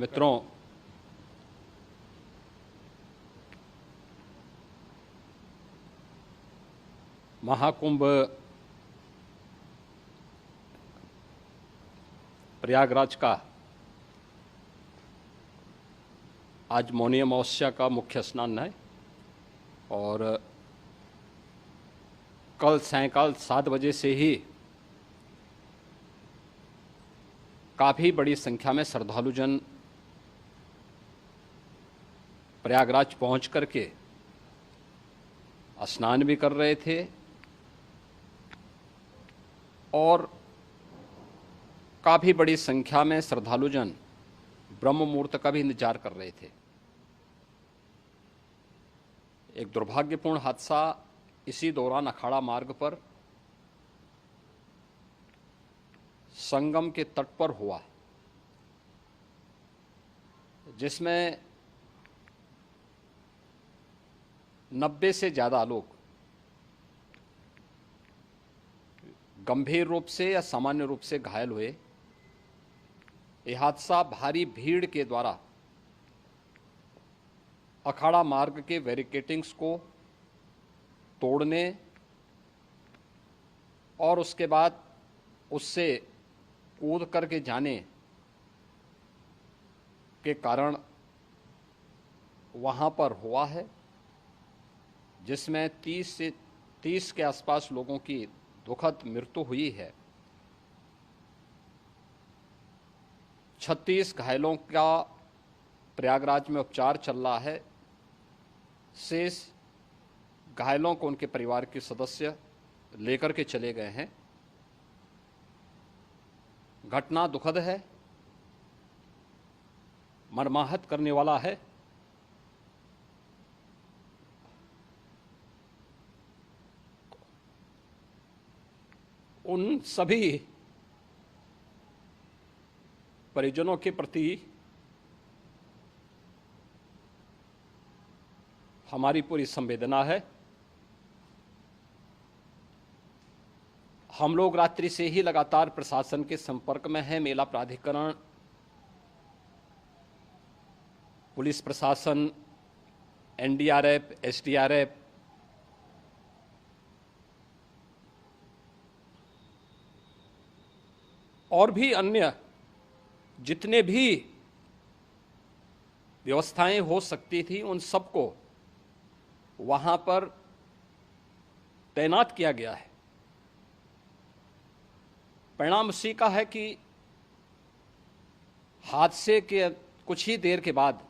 मित्रों, महाकुंभ प्रयागराज का आज मौनी अमावस्या का मुख्य स्नान है और कल सायंकाल 7 बजे से ही काफ़ी बड़ी संख्या में श्रद्धालुजन प्रयागराज पहुंच करके स्नान भी कर रहे थे और काफ़ी बड़ी संख्या में श्रद्धालुजन ब्रह्म मुहूर्त का भी इंतजार कर रहे थे। एक दुर्भाग्यपूर्ण हादसा इसी दौरान अखाड़ा मार्ग पर संगम के तट पर हुआ, जिसमें 90 से ज़्यादा लोग गंभीर रूप से या सामान्य रूप से घायल हुए। यह हादसा भारी भीड़ के द्वारा अखाड़ा मार्ग के बैरिकेडिंग्स को तोड़ने और उसके बाद उससे कूद करके जाने के कारण वहाँ पर हुआ है, जिसमें 30 के आसपास लोगों की दुखद मृत्यु हुई है। 36 घायलों का प्रयागराज में उपचार चल रहा है। शेष घायलों को उनके परिवार के सदस्य लेकर के चले गए हैं। घटना दुखद है, मर्माहत करने वाला है। उन सभी परिजनों के प्रति हमारी पूरी संवेदना है। हम लोग रात्रि से ही लगातार प्रशासन के संपर्क में हैं। मेला प्राधिकरण, पुलिस प्रशासन, एनडीआरएफ, एसडीआरएफ, और भी अन्य जितने भी व्यवस्थाएं हो सकती थी उन सबको वहां पर तैनात किया गया है। परिणाम उसी का है कि हादसे के कुछ ही देर के बाद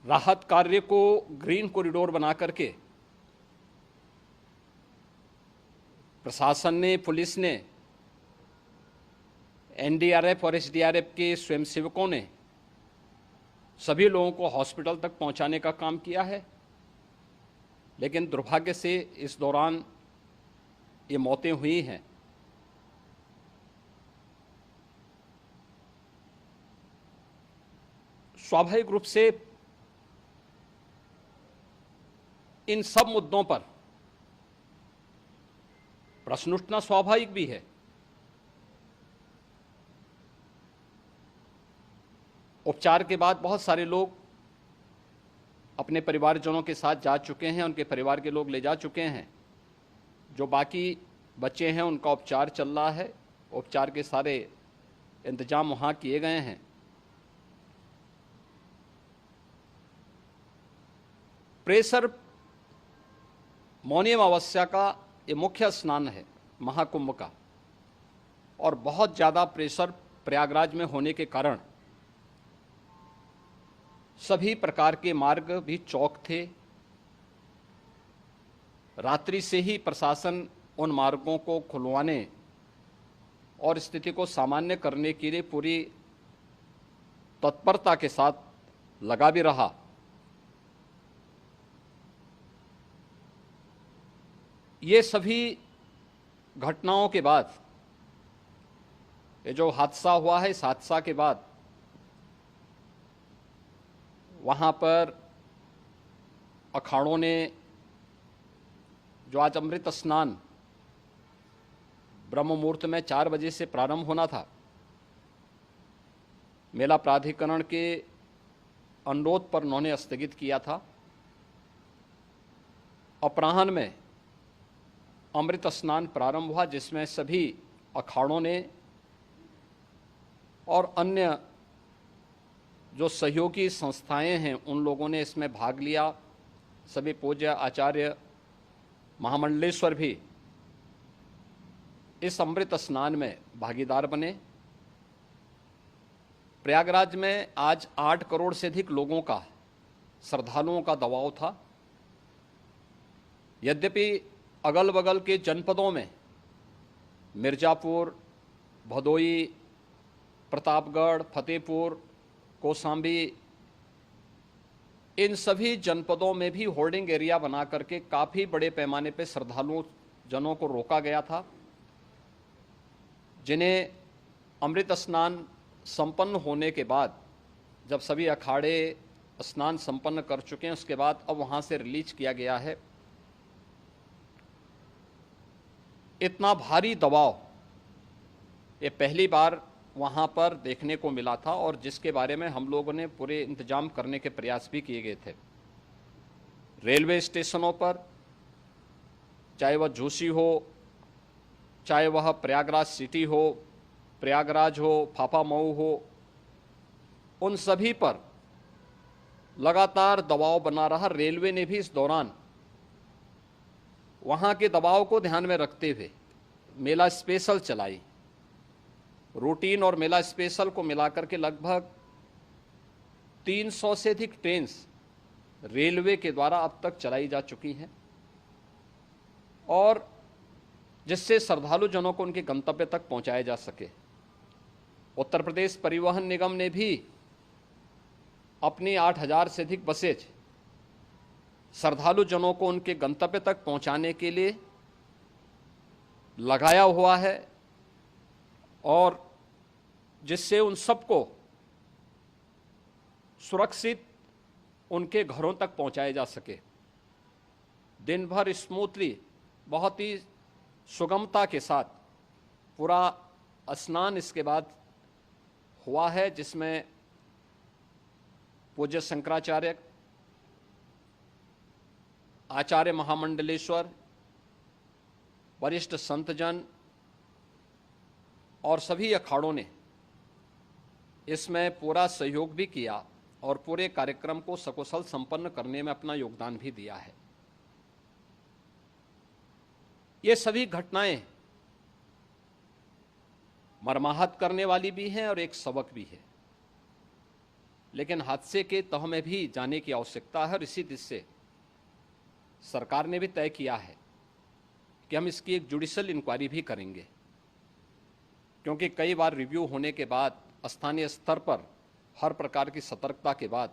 राहत कार्य को ग्रीन कॉरिडोर बना करके प्रशासन ने, पुलिस ने, एनडीआरएफ और एसडीआरएफ के स्वयंसेवकों ने सभी लोगों को हॉस्पिटल तक पहुंचाने का काम किया है। लेकिन दुर्भाग्य से इस दौरान ये मौतें हुई हैं। स्वाभाविक रूप से इन सब मुद्दों पर प्रश्न उठना स्वाभाविक भी है। उपचार के बाद बहुत सारे लोग अपने परिवारजनों के साथ जा चुके हैं, उनके परिवार के लोग ले जा चुके हैं। जो बाकी बच्चे हैं उनका उपचार चल रहा है। उपचार के सारे इंतजाम वहाँ किए गए हैं। प्रेशर मौनी अमावस्या का ये मुख्य स्नान है महाकुंभ का, और बहुत ज़्यादा प्रेशर प्रयागराज में होने के कारण सभी प्रकार के मार्ग भी चौक थे। रात्रि से ही प्रशासन उन मार्गों को खुलवाने और स्थिति को सामान्य करने के लिए पूरी तत्परता के साथ लगा भी रहा। ये सभी घटनाओं के बाद, ये जो हादसा हुआ है, इस हादसा के बाद वहाँ पर अखाड़ों ने जो आज अमृत स्नान ब्रह्म मुहूर्त में 4 बजे से प्रारंभ होना था। मेला प्राधिकरण के अनुरोध पर उन्होंने स्थगित किया था। अपराह्न में अमृत स्नान प्रारंभ हुआ, जिसमें सभी अखाड़ों ने और अन्य जो सहयोगी संस्थाएं हैं उन लोगों ने इसमें भाग लिया। सभी पूज्य आचार्य महामंडलेश्वर भी इस अमृत स्नान में भागीदार बने। प्रयागराज में आज 8 करोड़ से अधिक लोगों का, श्रद्धालुओं का दबाव था। यद्यपि अगल बगल के जनपदों में मिर्जापुर, भदोई, प्रतापगढ़, फतेहपुर, कौशाम्बी, इन सभी जनपदों में भी होर्डिंग एरिया बना करके काफ़ी बड़े पैमाने पर श्रद्धालुओं जनों को रोका गया था, जिन्हें अमृत स्नान संपन्न होने के बाद, जब सभी अखाड़े स्नान संपन्न कर चुके हैं, उसके बाद अब वहाँ से रिलीज किया गया है। इतना भारी दबाव ये पहली बार वहाँ पर देखने को मिला था, और जिसके बारे में हम लोगों ने पूरे इंतजाम करने के प्रयास भी किए गए थे। रेलवे स्टेशनों पर, चाहे वह झूसी हो, चाहे वह प्रयागराज सिटी हो, प्रयागराज हो, फाफामऊ हो, उन सभी पर लगातार दबाव बना रहा। रेलवे ने भी इस दौरान वहाँ के दबाव को ध्यान में रखते हुए मेला स्पेशल चलाई। रूटीन और मेला स्पेशल को मिलाकर के लगभग 300 से अधिक ट्रेन रेलवे के द्वारा अब तक चलाई जा चुकी हैं, और जिससे श्रद्धालु जनों को उनके गंतव्य तक पहुंचाया जा सके। उत्तर प्रदेश परिवहन निगम ने भी अपनी 8000 से अधिक बसेज श्रद्धालु जनों को उनके गंतव्य तक पहुंचाने के लिए लगाया हुआ है, और जिससे उन सबको सुरक्षित उनके घरों तक पहुंचाया जा सके। दिन भर स्मूथली, बहुत ही सुगमता के साथ पूरा स्नान इसके बाद हुआ है, जिसमें पूज्य शंकराचार्य, आचार्य महामंडलेश्वर, वरिष्ठ संतजन और सभी अखाड़ों ने इसमें पूरा सहयोग भी किया और पूरे कार्यक्रम को सकुशल संपन्न करने में अपना योगदान भी दिया है। ये सभी घटनाएं मर्माहत करने वाली भी हैं और एक सबक भी है, लेकिन हादसे के तह में भी जाने की आवश्यकता है, और इसी दिशा से सरकार ने भी तय किया है कि हम इसकी एक जुडिशियल इंक्वायरी भी करेंगे, क्योंकि कई बार रिव्यू होने के बाद स्थानीय स्तर पर हर प्रकार की सतर्कता के बाद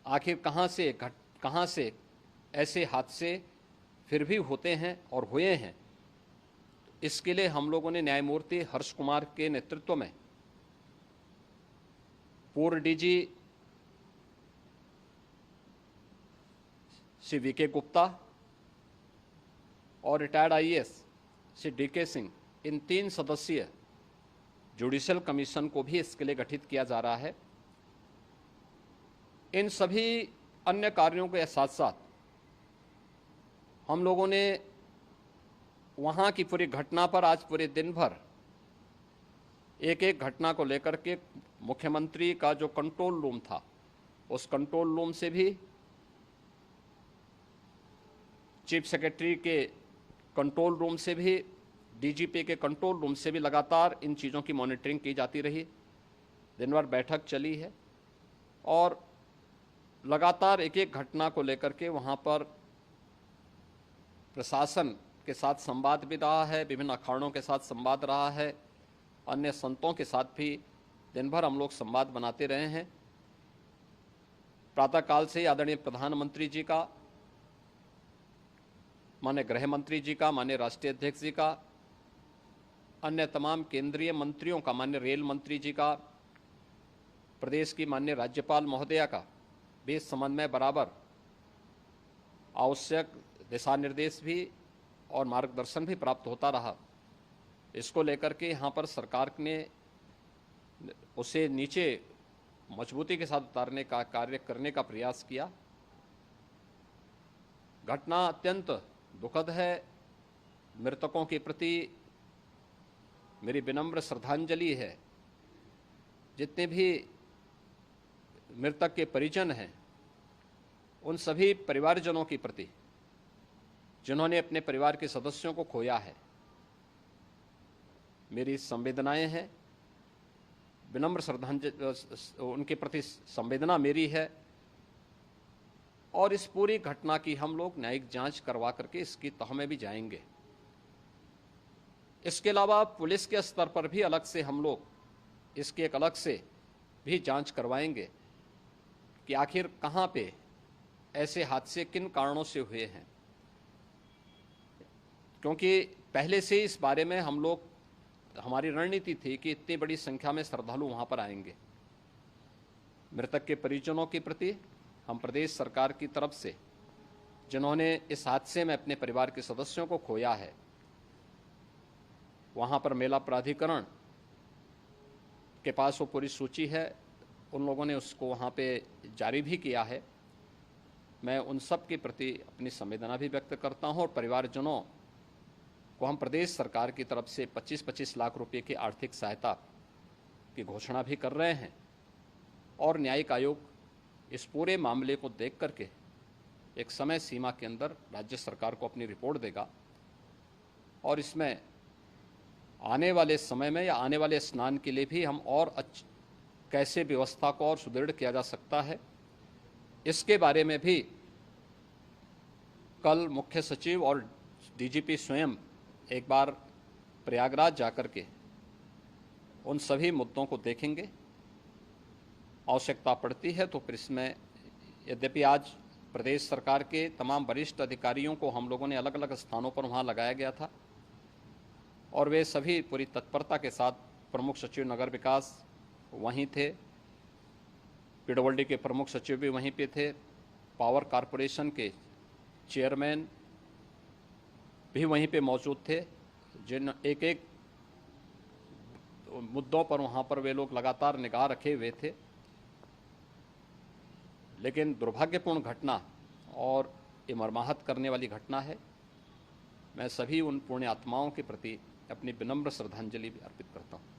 आखिर कहाँ से ऐसे हादसे फिर भी होते हैं और हुए हैं। इसके लिए हम लोगों ने न्यायमूर्ति हर्ष कुमार के नेतृत्व में पूर्व डीजी श्री वीके गुप्ता और रिटायर्ड आईएएस श्री डीके सिंह, इन 3 सदस्यीय जुडिशियल कमीशन को भी इसके लिए गठित किया जा रहा है। इन सभी अन्य कार्यों के साथ साथ हम लोगों ने वहाँ की पूरी घटना पर आज पूरे दिन भर एक एक घटना को लेकर के मुख्यमंत्री का जो कंट्रोल रूम था, उस कंट्रोल रूम से भी, चीफ सेक्रेटरी के कंट्रोल रूम से भी, डीजीपी के कंट्रोल रूम से भी लगातार इन चीज़ों की मॉनिटरिंग की जाती रही। दिन भर बैठक चली है और लगातार एक एक घटना को लेकर के वहाँ पर प्रशासन के साथ संवाद भी रहा है, विभिन्न अखाड़ों के साथ संवाद रहा है, अन्य संतों के साथ भी दिन भर हम लोग संवाद बनाते रहे हैं। प्रातःकाल से आदरणीय प्रधानमंत्री जी का, माननीय गृह मंत्री जी का, माननीय राष्ट्रीय अध्यक्ष जी का, अन्य तमाम केंद्रीय मंत्रियों का, माननीय रेल मंत्री जी का, प्रदेश की माननीय राज्यपाल महोदया का भी समन्वय बराबर आवश्यक दिशा निर्देश भी और मार्गदर्शन भी प्राप्त होता रहा। इसको लेकर के यहाँ पर सरकार ने उसे नीचे मजबूती के साथ उतारने का कार्य करने का प्रयास किया। घटना अत्यंत दुखद है। मृतकों के प्रति मेरी विनम्र श्रद्धांजलि है। जितने भी मृतक के परिजन हैं, उन सभी परिवारजनों के प्रति जिन्होंने अपने परिवार के सदस्यों को खोया है, मेरी संवेदनाएं हैं। विनम्र श्रद्धांजलि उनके प्रति संवेदना मेरी है। और इस पूरी घटना की हम लोग न्यायिक जांच करवा करके इसकी तह में भी जाएंगे। इसके अलावा पुलिस के स्तर पर भी अलग से हम लोग इसके एक अलग से भी जांच करवाएंगे कि आखिर कहां पे ऐसे हादसे किन कारणों से हुए हैं, क्योंकि पहले से इस बारे में हम लोग, हमारी रणनीति थी कि इतनी बड़ी संख्या में श्रद्धालु वहां पर आएंगे। मृतक के परिजनों के प्रति हम प्रदेश सरकार की तरफ से, जिन्होंने इस हादसे में अपने परिवार के सदस्यों को खोया है, वहां पर मेला प्राधिकरण के पास वो पूरी सूची है, उन लोगों ने उसको वहां पे जारी भी किया है। मैं उन सब के प्रति अपनी संवेदना भी व्यक्त करता हूं और परिवारजनों को हम प्रदेश सरकार की तरफ से 25-25 लाख रुपए की आर्थिक सहायता की घोषणा भी कर रहे हैं। और न्यायिक आयोग इस पूरे मामले को देख करके एक समय सीमा के अंदर राज्य सरकार को अपनी रिपोर्ट देगा और इसमें आने वाले समय में या आने वाले स्नान के लिए भी हम और कैसे व्यवस्था को और सुदृढ़ किया जा सकता है, इसके बारे में भी कल मुख्य सचिव और डीजीपी स्वयं एक बार प्रयागराज जाकर के उन सभी मुद्दों को देखेंगे। आवश्यकता पड़ती है तो फिर इसमें, यद्यपि आज प्रदेश सरकार के तमाम वरिष्ठ अधिकारियों को हम लोगों ने अलग अलग स्थानों पर वहाँ लगाया गया था और वे सभी पूरी तत्परता के साथ, प्रमुख सचिव नगर विकास वहीं थे, पीडब्ल्यूडी के प्रमुख सचिव भी वहीं पे थे, पावर कॉरपोरेशन के चेयरमैन भी वहीं पे मौजूद थे, जिन एक एक मुद्दों पर वहाँ पर वे लोग लगातार निगाह रखे हुए थे। लेकिन दुर्भाग्यपूर्ण घटना और ये मर्माहत करने वाली घटना है। मैं सभी उन पुण्य आत्माओं के प्रति अपनी विनम्र श्रद्धांजलि भी अर्पित करता हूँ।